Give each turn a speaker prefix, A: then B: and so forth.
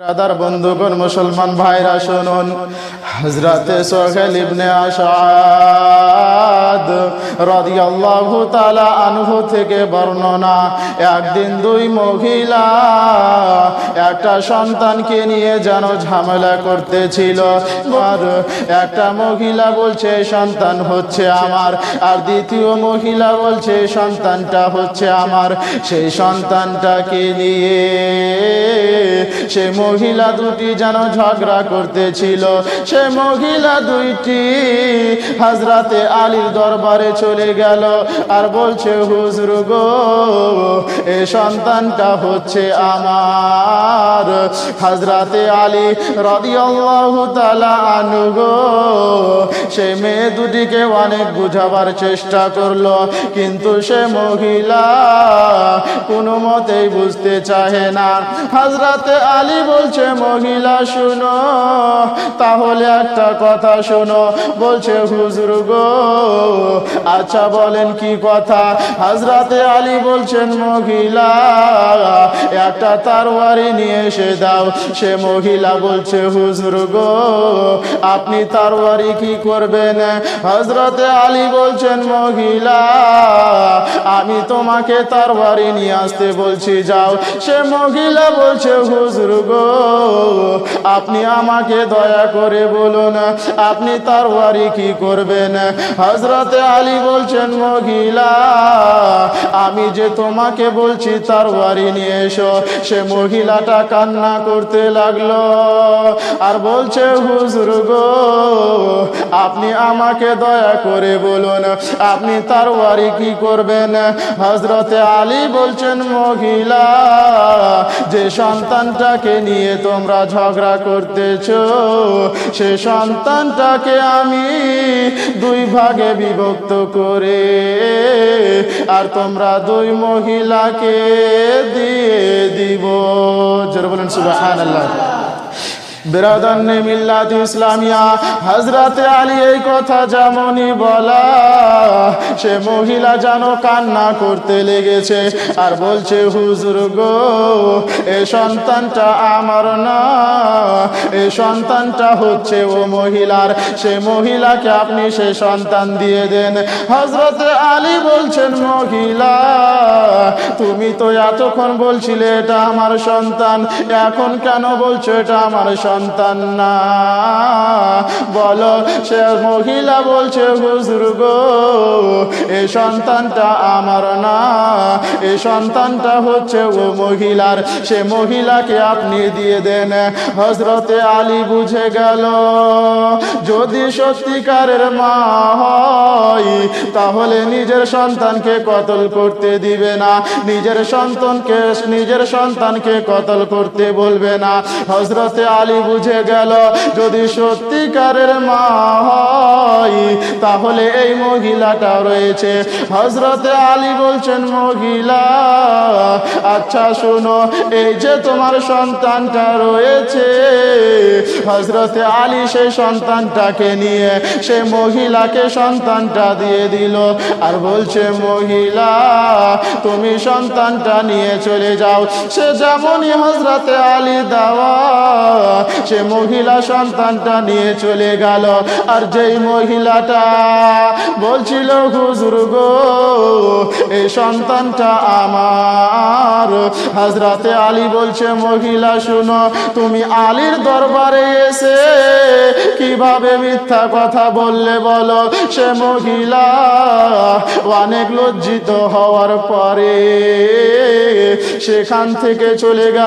A: Rather বন্ধুগণ মুসলমান ভাইরা শুনুন, হযরতে সোহেল ইবনে আসাদ রাদিয়াল্লাহু তাআলা আনহু থেকে বর্ণনা, একদিন দুই মহিলা একটা সন্তানকে নিয়ে যেন ঝামেলা করতেছিল। আর একটা মহিলা বলছে সন্তান হচ্ছে আমার, আর দ্বিতীয় মহিলা বলছে সন্তানটা হচ্ছে আমার। সেই সন্তানটাকে নিয়ে সে মহিলা দুটি যেন ঝগড়া করতেছিল। সে মহিলা দুইটি হযরতে আলীর দরবারে চলে গেল আর বলছে, হুজুর গো, এই সন্তানটা হচ্ছে আমার। হযরতে আলী রাদিয়াল্লাহু তাআলা আনহু গো সে মেয়ে দুটিকে অনেক বুঝাবার চেষ্টা করলো, কিন্তু সে মহিলা কোনো মতেই বুঝতে চাহে না। হযরতে আলী বলছে, মহিলা শুনো, তাহলে একটা কথা শোনো। বলছে, হুজুর গো, আচ্ছা বলেন কি কথা। হযরতে আলী বলছেন, মহিলা একটা তরবারি নিয়ে এসে দাও। সে মহিলা বলছে, হুজুর গো, আপনি তরবারি কি করবেন? হযরতে আলী বলছেন, মহিলা আমি তোমাকে তরবারি নিয়ে আসতে বলছি, যাও। সে মহিলা বলছে, হুজুর গো, আপনি আমাকে দয়া করে বলুন আপনি তরবারি কি করবেন? হযরতে আলী বলছেন, মহিলা আমি যে তোমাকে বলছি তরবারি নিয়ে এসো। সে মহিলাটা কান্না করতে লাগলো আর বলছে, হুজুর গো, আপনি আমাকে দয়া করে বলুন আপনি তরবারি কি করবেন? হযরতে আলী বলছেন, মহিলা যে সন্তানটাকে নিয়ে তোমরা ঝগড়া করতেছো, সে সন্তানটাকে আমি দুই ভাগে বিভক্ত করে আর তোমরা দুই মহিলাকে দিয়ে দিব। জোরে বলেন সুবহানাল্লাহ। বিরাদানে মিল্লাত ইসলামিয়া, হযরতে আলী এই কথা যেমনই বলা, সে মহিলা যেন কান্না করতে লেগেছে আর বলছে, হুজুর গো, এই সন্তানটা আমার না, এই সন্তানটা হচ্ছে ও মহিলার। সে মহিলাকে আপনি সে সন্তান দিয়ে দেন। হযরতে আলী বলছেন, মহিলা তুমি তো এতক্ষণ বলছিলে এটা আমার সন্তান, এখন কেন বলছো এটা আমার সন্তান না? বলো। সে মহিলা বলছে, হুজুর গো, এই সন্তানটা আমার না, এই সন্তানটা হচ্ছে ও মহিলার। সে মহিলাকে আপনি দিয়ে দেন। হযরতে আলী বুঝে গেল, যদি সত্যিকারের মা হয় তাহলে নিজের সন্তানকে কতল করতে দিবে না, নিজের সন্তানকে কতল করতে বলবে না। হযরতে আলী বুঝে গেল, যদি সত্যিকারের মা হয় তাহলে এই মহিলাটা রয়েছে। হযরতে আলী বলছেন, মহিলা আচ্ছা শোনো, এই যে তোমার সন্তানটা রয়েছে। হযরতে আলী সেই সন্তানটাকে নিয়ে সে মহিলাকে সন্তানটা দিয়ে দিল আর বলছে, মহিলা তুমি সন্তানটা নিয়ে চলে যাও। সে যেমনই হযরতে আলী দাওয়া, সে মহিলা সন্তানটা নিয়ে চলে গেল। আর যেই মহিলাটা বলছিল, হুজুর গো, এই সন্তানটা আমার, হযরতে আলী বলছে, মহিলা শুনো, তুমি আলীর দরবারে এসে কিভাবে মিথ্যা কথা বললে বলো? সে মহিলা অনেক লজ্জিত হওয়ার পরে সেখান থেকে চলে গেল।